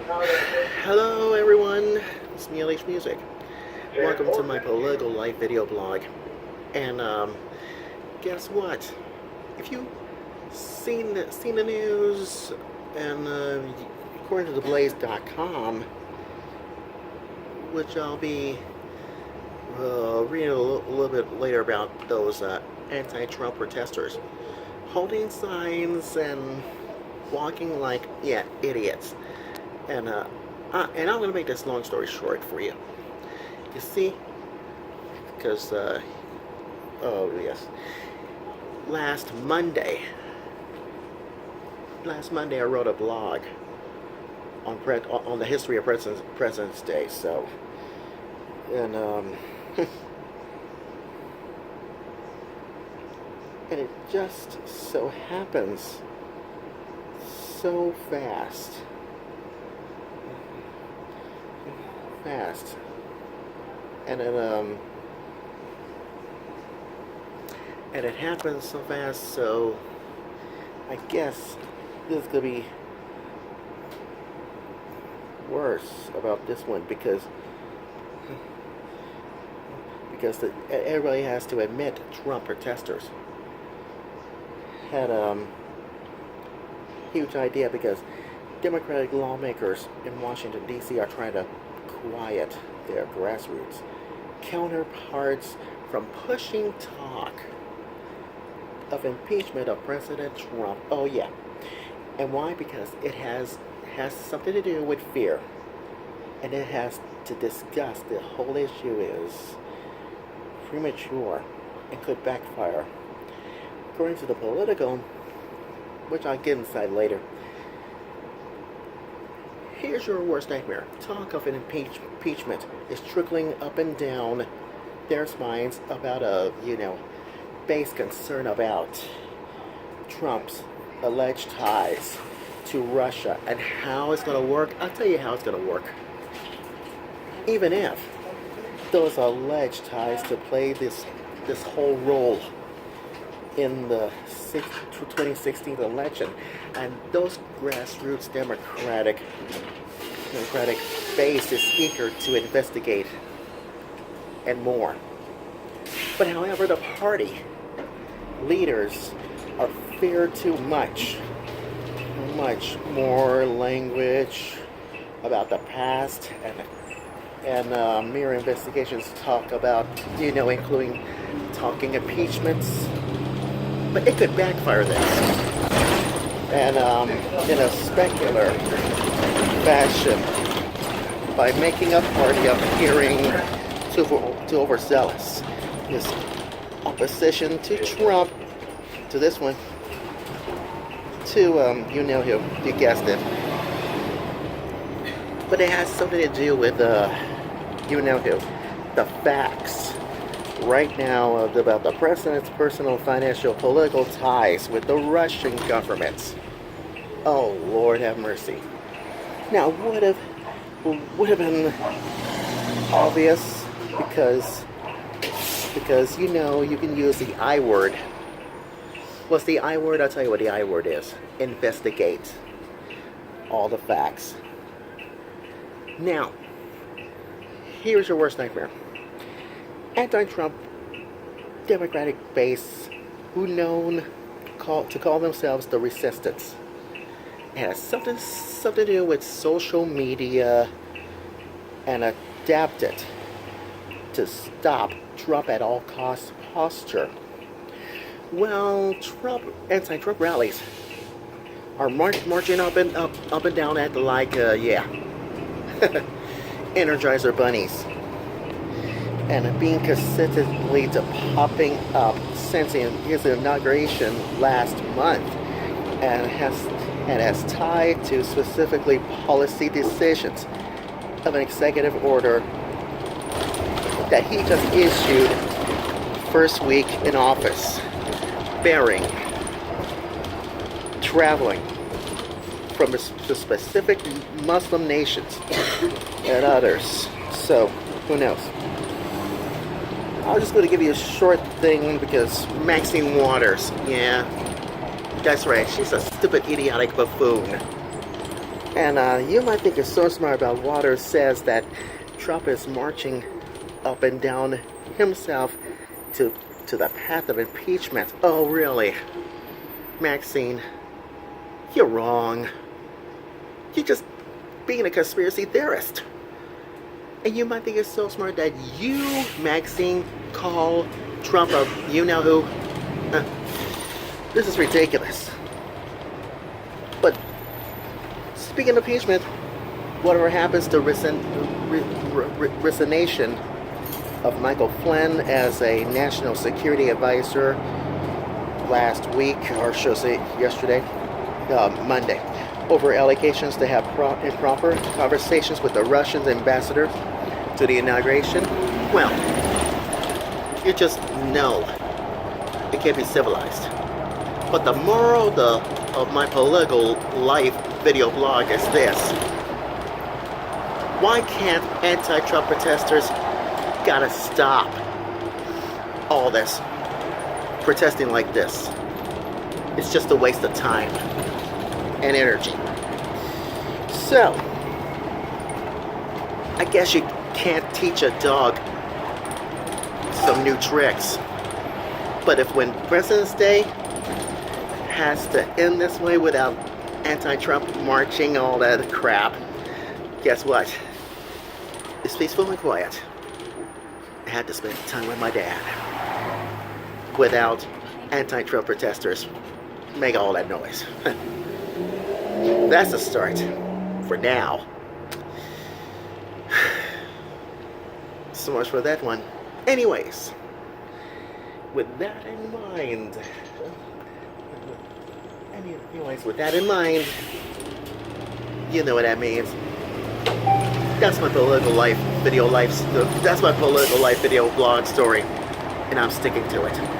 Hello everyone, it's me LH Music. Welcome to my political life video blog. And guess what? If you seen the news and according to theblaze.com, which I'll be reading a little bit later about those anti-Trump protesters holding signs and walking like idiots. And I'm going to make this long story short for you. You see, because oh yes, last Monday I wrote a blog on the history of President's Day. So, and and it just so happens so fast. And it happens so fast, so I guess this is gonna be worse about this one because everybody has to admit Trump protesters had huge idea, because Democratic lawmakers in Washington D.C. are trying to quiet their grassroots counterparts from pushing talk of impeachment of President Trump. Oh yeah. And why? Because it has something to do with fear. And it has to discuss the whole issue is premature and could backfire. According to the Political, which I'll get inside later, here's your worst nightmare. Talk of an impeachment is trickling up and down their minds about base concern about Trump's alleged ties to Russia and how it's going to work. I'll tell you how it's going to work. Even if those alleged ties to play this whole role in the 2016 election, and those grassroots Democratic base is eager to investigate and more. But however, the party leaders are fear too much more language about the past and mere investigations talk about, including talking impeachments. But it could backfire this. And in a specular fashion, by making a party appearing too overzealous. This opposition to Trump, to this one, to who, you guessed it. But it has something to do with who, the facts. Right now about the president's personal, financial, political ties with the Russian government. Oh, Lord have mercy. Now, would have been obvious because you can use the I word. What's the I word? I'll tell you what the I word is. Investigate all the facts. Now, here's your worst nightmare. Anti-Trump Democratic base, who call themselves the resistance. It has something to do with social media and adapt it to stop Trump at all costs posture. Well, anti-Trump rallies are marching up and down at the Energizer bunnies, and being consistently popping up since his inauguration last month, and has tied to specifically policy decisions of an executive order that he just issued first week in office, bearing traveling from the specific Muslim nations and others. So, who knows? I was just going to give you a short thing because Maxine Waters, yeah, that's right, she's a stupid, idiotic buffoon. And you might think you're so smart about Waters says that Trump is marching up and down himself to the path of impeachment. Oh, really? Maxine, you're wrong. You're just being a conspiracy theorist. And you might think you're so smart that you, Maxine, call Trump a you-know-who. This is ridiculous. But speaking of impeachment, whatever happens to resignation of Michael Flynn as a national security advisor last week, or should I say yesterday, Monday, over allegations to have improper conversations with the Russian ambassador to the inauguration. Well, you just know it can't be civilized. But the moral of my political life video blog is this. Why can't anti-Trump protesters gotta stop all this protesting like this? It's just a waste of time and energy. So, I guess you can't teach a dog some new tricks. But if when President's Day has to end this way without anti-Trump marching, all that crap, guess what? It's peaceful and quiet. I had to spend time with my dad without anti-Trump protesters make all that noise. That's a start for now. So much for that one. Anyways, with that in mind, you know what that means. That's my political life video blog story, and I'm sticking to it.